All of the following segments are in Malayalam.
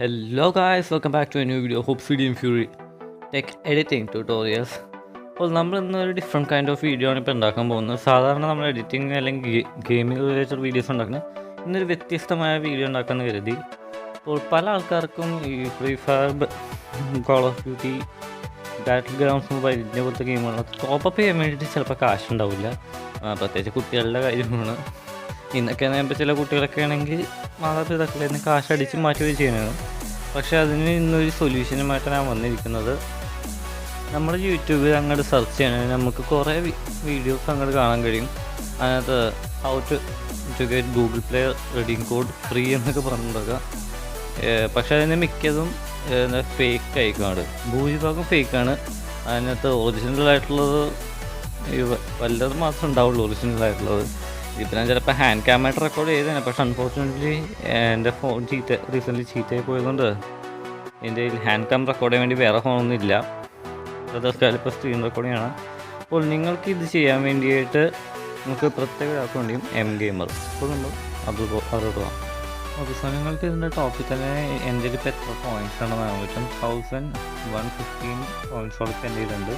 Hello guys, welcome back to a new video of Obsidian Fury Tech Editing Tutorials. അപ്പോൾ നമ്മൾ ഇന്നൊരു ഡിഫറെൻറ്റ് കൈൻഡ് ഓഫ് വീഡിയോ ആണ് ഇപ്പോൾ ഉണ്ടാക്കാൻ പോകുന്നത്. സാധാരണ നമ്മൾ എഡിറ്റിംഗ് അല്ലെങ്കിൽ ഗെയിമിംഗ് റിലേറ്റഡ് വീഡിയോസ് ഉണ്ടാക്കുന്നത് ഇന്നൊരു വ്യത്യസ്തമായ വീഡിയോ ഉണ്ടാക്കാമെന്ന് കരുതി. അപ്പോൾ പല ആൾക്കാർക്കും ഈ free fire, call of duty, battle grounds mobile ഇതിനെ പോലത്തെ ഗെയിമുകൾ ടോപ്പപ്പ് ചെയ്യാൻ വേണ്ടിയിട്ട് ചിലപ്പോൾ കാശുണ്ടാവില്ല. പ്രത്യേകിച്ച് കുട്ടികളുടെ കാര്യമാണ്. ഇന്നൊക്കെ ആകുമ്പോൾ ചില കുട്ടികളൊക്കെ ആണെങ്കിൽ മാതാപിതാക്കളിൽ നിന്ന് കാശടിച്ച് മാറ്റുകയും ചെയ്യുന്നത്. പക്ഷേ അതിന് ഇന്നൊരു സൊല്യൂഷനുമായിട്ടാണ് ഞാൻ വന്നിരിക്കുന്നത്. നമ്മൾ യൂട്യൂബിൽ അങ്ങോട്ട് സെർച്ച് ചെയ്യണമെങ്കിൽ നമുക്ക് കുറേ വീഡിയോസ് അങ്ങോട്ട് കാണാൻ കഴിയും. അതിനകത്ത് how to get Google play redeem code free എന്നൊക്കെ പറഞ്ഞിട്ടുണ്ടാക്കുക. പക്ഷേ അതിന് മിക്കതും ഫേക്ക് ആയിക്കാണ്, ഭൂരിഭാഗം ഫേക്കാണ്. അതിനകത്ത് ഒറിജിനലായിട്ടുള്ളത് വല്ലത് മാത്രമേ ഉണ്ടാവുള്ളൂ. ഒറിജിനലായിട്ടുള്ളത് ഇപ്പം ഞാൻ ചിലപ്പോൾ ഹാൻഡ് ക്യാമറ റെക്കോർഡ് ചെയ്തതാണ്. പക്ഷേ അൺഫോർച്ചുനേറ്റ്ലി എൻ്റെ ഫോൺ റീസെൻ്റ്ലി ചീത്തയായി പോയതുകൊണ്ട് എൻ്റെ ഹാൻഡ് ക്യാമറ റെക്കോർഡ് ചെയ്യാൻ വേണ്ടി വേറെ ഫോണൊന്നും ഇല്ല. ഇപ്പോൾ സ്ക്രീൻ റെക്കോർഡിംഗ് ആണ്. അപ്പോൾ നിങ്ങൾക്ക് ഇത് ചെയ്യാൻ വേണ്ടിയിട്ട് നമുക്ക് പ്രത്യേക ആപ്പ് വേണ്ടിയും എം ഗെയിമർ. അപ്പോൾ നമ്മൾ അതോട് പോകാം. ഓക്കെ, സോ നിങ്ങൾക്ക് ഇതിൻ്റെ ടോപ്പിൽ തന്നെ എൻ്റെ ഇപ്പോൾ എത്ര കോയിൻസ് ആണെന്ന് കാണാൻ പറ്റും. 1115 കോയിൻസോളം സ്പെൻഡ് ചെയ്തിട്ടുണ്ട്.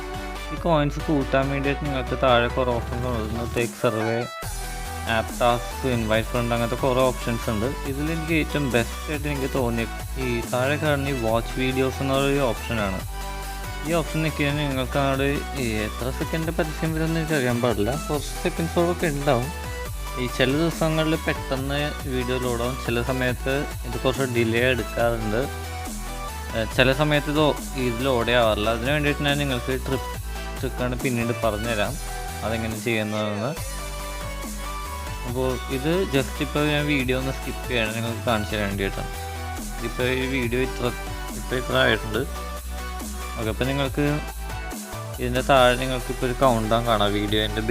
ഈ കോയിൻസ് കൂട്ടാൻ വേണ്ടിയിട്ട് നിങ്ങൾക്ക് താഴെ കുറേ ഓപ്ഷൻസ് ഉണ്ട്. Take survey, app task, invite front, അങ്ങനത്തെ കുറേ ഓപ്ഷൻസ് ഉണ്ട്. ഇതിലെനിക്ക് ഏറ്റവും ബെസ്റ്റായിട്ട് എനിക്ക് തോന്നിയത് ഈ താഴെ കാണുന്ന ഈ വാച്ച് വീഡിയോസ് എന്നൊരു ഓപ്ഷനാണ്. ഈ ഓപ്ഷൻ നിൽക്കാൻ നിങ്ങൾക്ക് അവിടെ എത്ര സെക്കൻഡ് പരസ്യം വരുമെന്ന് എനിക്ക് അറിയാൻ പാടില്ല. കുറച്ച് സെക്കൻഡ്സോളൊക്കെ ഉണ്ടാവും. ഈ ചില ദിവസങ്ങളിൽ പെട്ടെന്ന് വീഡിയോ ലോഡാവും, ചില സമയത്ത് ഇത് കുറച്ച് ഡിലേ എടുക്കാറുണ്ട്, ചില സമയത്ത് ഇത് ലോഡേ ആവാറില്ല. അതിന് വേണ്ടിയിട്ട് ഞാൻ നിങ്ങൾക്ക് ട്രിക്കാണ് പിന്നീട് പറഞ്ഞുതരാം അതെങ്ങനെ ചെയ്യുന്നതെന്ന്. അപ്പോൾ ഇത് ജസ്റ്റ് ഇപ്പോൾ ഞാൻ വീഡിയോ ഒന്ന് സ്കിപ്പ് ചെയ്യണം നിങ്ങൾക്ക് കാണിച്ചു തരാൻ വേണ്ടിയിട്ടാണ്. ഇപ്പോൾ ഈ വീഡിയോ ഇത്ര ആയിട്ടുണ്ട്. ഓക്കെ, അപ്പോൾ നിങ്ങൾക്ക് ഇതിൻ്റെ താഴെ നിങ്ങൾക്കിപ്പോൾ ഒരു കൗണ്ട് ഡൗൺ കാണാം. വീഡിയോൻ്റെ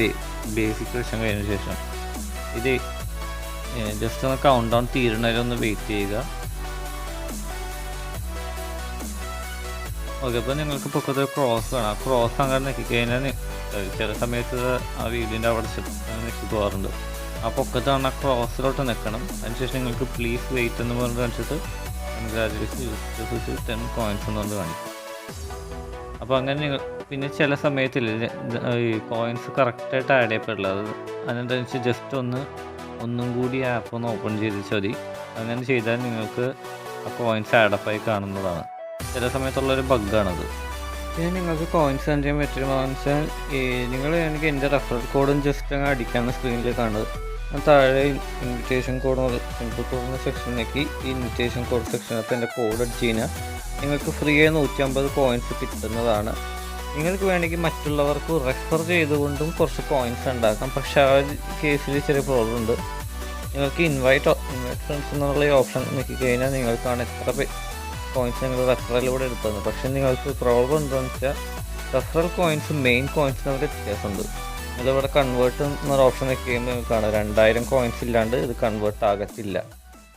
ബേസിക് വെർഷൻ കഴിഞ്ഞ ശേഷം ഇത് ജസ്റ്റ് ഒന്ന് കൗണ്ട് ഡൗൺ തീരുന്നതിലൊന്ന് വെയിറ്റ് ചെയ്യുക. ഓക്കെ, അപ്പോൾ നിങ്ങൾക്ക് പൊക്കത്തെ ക്രോസ് കാണാം. ക്രോസ് അങ്ങനെ നിൽക്കിക്കഴിഞ്ഞാൽ ചില സമയത്ത് ആ വീഡിയോൻ്റെ അവിടെ നിൽക്കി പോകാറുണ്ട്. ആ പൊക്കത്ത് കാണാൻ ക്രോസിലോട്ട് നിൽക്കണം. അതിനുശേഷം നിങ്ങൾക്ക് പ്ലീസ് വെയിറ്റ് എന്ന് പറഞ്ഞ് കാണിച്ചിട്ട് കൺഗ്രാജുലേഷൻ 10 കോയിൻസ് എന്ന് പറഞ്ഞ് കാണിക്കും. അപ്പോൾ അങ്ങനെ നിങ്ങൾ പിന്നെ ചില സമയത്തില്ല ഈ കോയിൻസ് കറക്റ്റായിട്ട് ആഡ് ചെയ്യപ്പെടില്ല. അതിനനുസരിച്ച് ജസ്റ്റ് ഒന്നും കൂടി ആപ്പ് ഒന്ന് ഓപ്പൺ ചെയ്ത് മതി. അങ്ങനെ ചെയ്താൽ നിങ്ങൾക്ക് ആ കോയിൻസ് ആഡപ്പായി കാണുന്നതാണ്. ചില സമയത്തുള്ളൊരു ബഗ്ഗാണത്. പിന്നെ നിങ്ങൾക്ക് കോയിൻസ് സെൻഡ് ചെയ്യാൻ പറ്റുമെന്ന് വെച്ചാൽ നിങ്ങൾ എനിക്ക് എൻ്റെ റെഫറൽ കോഡും ജസ്റ്റ് അങ്ങ് അടിക്കാവുന്ന സ്ക്രീനിൽ കാണുന്നത്. താഴെ ഇൻവിറ്റേഷൻ കോഡ് ഇൻപുട്ട് കൊടുക്കുന്ന സെക്ഷനിലേക്ക് ഈ ഇൻവിറ്റേഷൻ കോഡ് സെക്ഷനകത്ത് എൻ്റെ കോഡ് അടിച്ച് കഴിഞ്ഞാൽ നിങ്ങൾക്ക് ഫ്രീ ആയി 150 കോയിൻസ് കിട്ടുന്നതാണ്. നിങ്ങൾക്ക് വേണമെങ്കിൽ മറ്റുള്ളവർക്ക് റെഫർ ചെയ്തുകൊണ്ടും കുറച്ച് കോയിൻസ് ഉണ്ടാക്കാം. പക്ഷേ ആ കേസിൽ ചെറിയ പ്രോബ്ലം ഉണ്ട്. നിങ്ങൾക്ക് ഇൻവൈറ്റ് ഫ്രണ്ട്സ് എന്നുള്ള ഈ ഓപ്ഷൻ നോക്കിക്കഴിഞ്ഞാൽ നിങ്ങൾക്കാണ് എത്ര കോയിൻസ് നിങ്ങൾ റെഫറലിലൂടെ എടുത്തത്. പക്ഷേ നിങ്ങൾക്ക് പ്രോബ്ലം എന്താണെന്ന് വെച്ചാൽ റെഫറൽ കോയിൻസ് മെയിൻ കോയിൻസ് തമ്മിൽ വ്യത്യാസമുണ്ട്. ഇതിവിടെ കൺവേർട്ട് എന്നൊരു ഓപ്ഷൻ വെച്ച് കഴിയുമ്പോൾ നിങ്ങൾക്കാണ് 2000 കോയിൻസ് ഇല്ലാണ്ട് ഇത് കൺവേർട്ട് ആകത്തില്ല.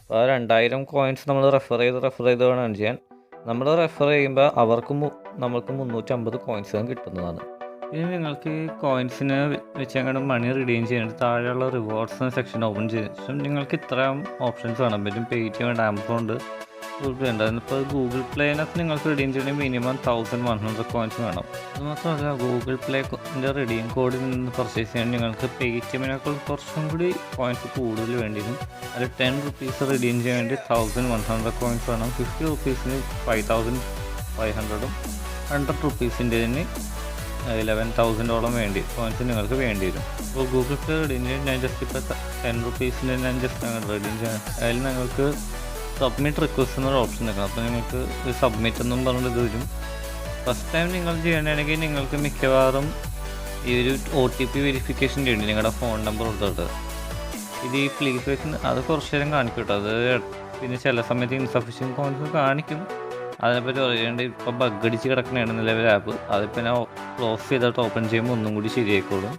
അപ്പോൾ ആ 2000 കോയിൻസ് നമ്മൾ റെഫർ ചെയ്ത് വേണം ചെയ്യാൻ. നമ്മൾ റെഫർ ചെയ്യുമ്പോൾ നമ്മൾക്ക് 350 കോയിൻസ് കിട്ടുന്നതാണ്. ഇനി നിങ്ങൾക്ക് ഈ കോയിൻസിന് വെച്ച് അങ്ങോട്ട് മണി റിഡീം ചെയ്യാനായിട്ട് താഴെയുള്ള റിവാർഡ്സ് എന്ന സെക്ഷൻ ഓപ്പൺ ചെയ്ത ശേഷം നിങ്ങൾക്ക് ഇത്രയും ഓപ്ഷൻസ് കാണാൻ പറ്റും. പേടിഎം, ആമസോൺ ഉണ്ട്, ഗൂഗിൾ പ്ലേ ഉണ്ട്. അതിനിപ്പോൾ ഗൂഗിൾ പ്ലേനകത്ത് നിങ്ങൾക്ക് റിഡീം ചെയ്യണമെങ്കിൽ മിനിമം 1100 കോയിൻസ് വേണം. അതുമാത്രമല്ല ഗൂഗിൾ പ്ലേൻ്റെ റിഡീം കോഡിൽ നിന്ന് പർച്ചേസ് ചെയ്യാൻ നിങ്ങൾക്ക് പേടിഎമ്മിനേക്കാൾ കുറച്ചും കൂടി കോയിൻസ് കൂടുതൽ വേണ്ടി വരും. അതിൽ 10 റുപ്പീസ് റിഡീം ചെയ്യാൻ വേണ്ടി 1100 കോയിൻസ് വേണം. 50 റുപ്പീസിന് 5500ഉം 100 റുപ്പീസിൻ്റെതിന് 11,000ഓളം കോയിൻസ് നിങ്ങൾക്ക് വേണ്ടി വരും. അപ്പോൾ ഗൂഗിൾ പ്ലേ റിഡീം ചെയ്യാൻ ഞാൻ ജസ്റ്റ് ഇപ്പോൾ 10 റുപ്പീസിൻ്റെ ഞാൻ ജസ്റ്റ് അങ്ങനെ റിഡീം ചെയ്യാൻ അതിൽ നിങ്ങൾക്ക് സബ്മിറ്റ് റിക്വസ്റ്റ് എന്നൊരു ഓപ്ഷൻ നിൽക്കണം. അപ്പോൾ നിങ്ങൾക്ക് സബ്മിറ്റ് എന്നും പറഞ്ഞിട്ട് ഇത് വരും. ഫസ്റ്റ് ടൈം നിങ്ങൾ ചെയ്യണമെങ്കിൽ നിങ്ങൾക്ക് മിക്കവാറും ഈ ഒരു OTP വെരിഫിക്കേഷൻ ചെയ്യണം നിങ്ങളുടെ ഫോൺ നമ്പർ കൊടുത്തിട്ട്. ഇത് ഈ പ്ലീസ് വെച്ച് അത് കുറച്ച് നേരം കാണിക്കും കേട്ടോ. അത് പിന്നെ ചില സമയത്ത് ഇൻസഫിഷ്യൻറ്റ് കോയിൻസ് കാണിക്കും. അതിനെപ്പറ്റി പറയേണ്ടത് ഇപ്പോൾ ബഗ് അടിച്ച് കിടക്കണതാണ് നിലവിൽ ആപ്പ്. അതിപ്പോൾ ഞാൻ ക്ലോസ് ചെയ്തിട്ട് ഓപ്പൺ ചെയ്യുമ്പോൾ ഒന്നും കൂടി ശരിയായിക്കോളും.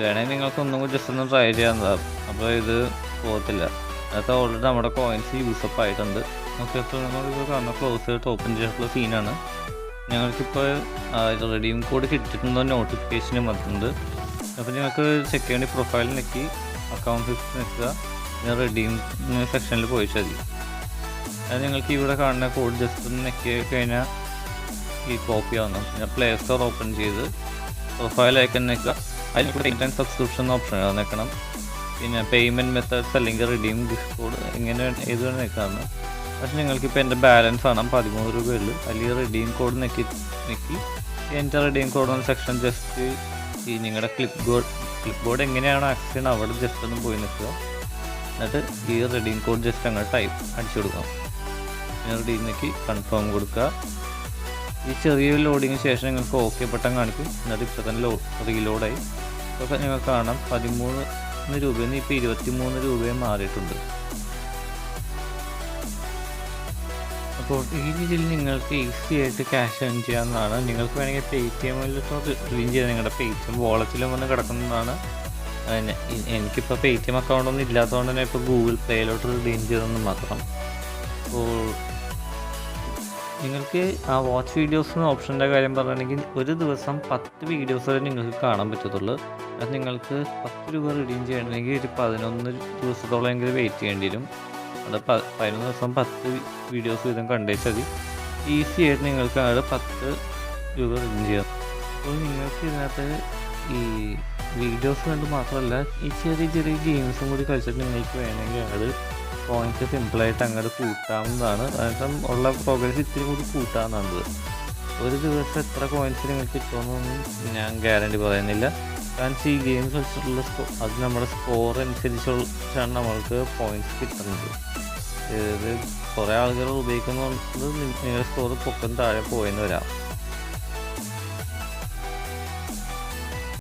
വേണമെങ്കിൽ നിങ്ങൾക്ക് ഒന്നും കൂടി ജസ്റ്റ് ഒന്ന് ട്രൈ ചെയ്യാവുന്നതാണ്. അപ്പോൾ ഇത് പോകത്തില്ല. അത് ഓൾറെഡി നമ്മുടെ കോയിൻസ് യൂസപ്പ് ആയിട്ടുണ്ട്. ഓക്കെ, അപ്പോൾ നമ്മളിപ്പോൾ കാണുന്ന ക്ലോസ് ചെയ്തിട്ട് ഓപ്പൺ ചെയ്തിട്ടുള്ള സീനാണ്. ഞങ്ങൾക്കിപ്പോൾ റെഡീം കോഡ് കിട്ടിയിട്ടുണ്ടോ നോട്ടിഫിക്കേഷനും വന്നിട്ടുണ്ട്. അപ്പോൾ നിങ്ങൾക്ക് ചെക്ക് ചെയ്യേണ്ടി പ്രൊഫൈൽ നിൽക്കി അക്കൗണ്ട് നിൽക്കുക, റെഡീം സെക്ഷനിൽ പോയിച്ചാൽ മതി. അത് നിങ്ങൾക്ക് ഇവിടെ കാണുന്ന കോഡ് ജസ്റ്റ് ഒന്ന് നെക്കി കഴിഞ്ഞാൽ ഈ കോപ്പി ആവുന്നു. പിന്നെ പ്ലേ സ്റ്റോർ ഓപ്പൺ ചെയ്ത് പ്രൊഫൈൽ ഐക്കൺ നിൽക്കുക. അതിൽ പേയ്മെൻറ്റ് ആൻഡ് സബ്സ്ക്രിപ്ഷൻ ഓപ്ഷൻ നിൽക്കണം. പിന്നെ പേയ്മെൻറ്റ് മെത്തേഡ്സ് അല്ലെങ്കിൽ റിഡീം ഗിഫ്റ്റ് കോഡ് ഇങ്ങനെ ഏത് വേണം നിൽക്കാമെന്ന്. പക്ഷേ നിങ്ങൾക്കിപ്പോൾ എൻ്റെ ബാലൻസ് ആണ് 13 രൂപയുള്ളൂ. അതിൽ റിഡീം കോഡ് നെക്കി എൻ്റെ റിഡീം കോഡ് എന്ന സെക്ഷൻ ജസ്റ്റ് ഈ നിങ്ങളുടെ ക്ലിപ്പ് ബോർഡ് എങ്ങനെയാണോ ആക്സസ് ചെയ്യുന്നത് അവിടെ ജസ്റ്റ് ഒന്ന് പോയി നിൽക്കുക. എന്നിട്ട് ഈ റിഡീം കോഡ് ജസ്റ്റ് അങ്ങോട്ട് അടിച്ചു കൊടുക്കാം. പിന്നെ റിഡീം നെക്കി കൺഫേം കൊടുക്കുക. ഈ ചെറിയ ലോഡിങ്ങിന് ശേഷം നിങ്ങൾക്ക് ഓക്കെ ബട്ടൺ കാണിക്കും. എന്നിട്ട് ഇപ്പോൾ തന്നെ റീലോഡായി. അപ്പോൾ നിങ്ങൾക്ക് കാണാം 13 രൂപയിൽ നിന്ന് ഇപ്പോൾ 23 രൂപയും മാറിയിട്ടുണ്ട്. അപ്പോൾ ഈ രീതിയിൽ നിങ്ങൾക്ക് ഈസി ആയിട്ട് ക്യാഷ് ഏൺ ചെയ്യാവുന്നതാണ്. നിങ്ങൾക്ക് വേണമെങ്കിൽ പേടിഎമ്മിലൊക്കെ റിഡീം ചെയ്യാൻ നിങ്ങളുടെ പേടിഎം വാളറ്റിലും വന്ന് കിടക്കുന്നതാണ്. എനിക്കിപ്പോൾ പേടിഎം അക്കൗണ്ടൊന്നും ഇല്ലാത്തതുകൊണ്ട് തന്നെ ഇപ്പോൾ ഗൂഗിൾ പേയിലോട്ട് റിഡീം ചെയ്തെന്ന് മാത്രം. അപ്പോൾ നിങ്ങൾക്ക് ആ വാച്ച് വീഡിയോസ് ഓപ്ഷൻ്റെ കാര്യം പറയുകയാണെങ്കിൽ ഒരു ദിവസം 10 വീഡിയോസ് വരെ നിങ്ങൾക്ക് കാണാൻ പറ്റത്തുള്ളൂ. അത് നിങ്ങൾക്ക് 10 രൂപ റിഡീം ചെയ്യണമെങ്കിൽ ഒരു 11 ദിവസത്തോളം എങ്കിലും വെയിറ്റ് ചെയ്യേണ്ടി വരും. അത് 11 ദിവസം 10 വീഡിയോസ് വീതം കണ്ടേച്ചാൽ മതി. ഈസി ആയിട്ട് നിങ്ങൾക്ക് അത് 10 രൂപ റിഡീം ചെയ്യാം. അപ്പോൾ നിങ്ങൾക്ക് ഇതിനകത്ത് ഈ വീഡിയോസ് കണ്ട് മാത്രമല്ല ഈ ചെറിയ ചെറിയ ഗെയിംസും കൂടി കളിച്ചിട്ട് നിങ്ങൾക്ക് വേണമെങ്കിൽ അത് പോയിൻറ്റ്സ് സിമ്പിളായിട്ട് അങ്ങോട്ട് കൂട്ടാവുന്നതാണ്. കാരണം ഉള്ള പ്രോഗ്രസ് ഇത്തിരി കൂടി കൂട്ടാവുന്നതാണ്. ഒരു ദിവസം എത്ര കോയിൻസ് നിങ്ങൾക്ക് കിട്ടുമെന്നൊന്നും ഞാൻ ഗ്യാരണ്ടി പറയുന്നില്ല. കാരണം ഈ ഗെയിംസ് കളിച്ചിട്ടുള്ള അത് നമ്മുടെ സ്കോർ അനുസരിച്ചാണ് നമ്മൾക്ക് പോയിൻറ്റ്സ് കിട്ടുന്നത്. ഇത് കുറേ ആളുകൾ ഉപയോഗിക്കുന്നത് നിങ്ങളുടെ സ്കോർ പൊക്കം താഴെ പോയെന്ന് വരാം.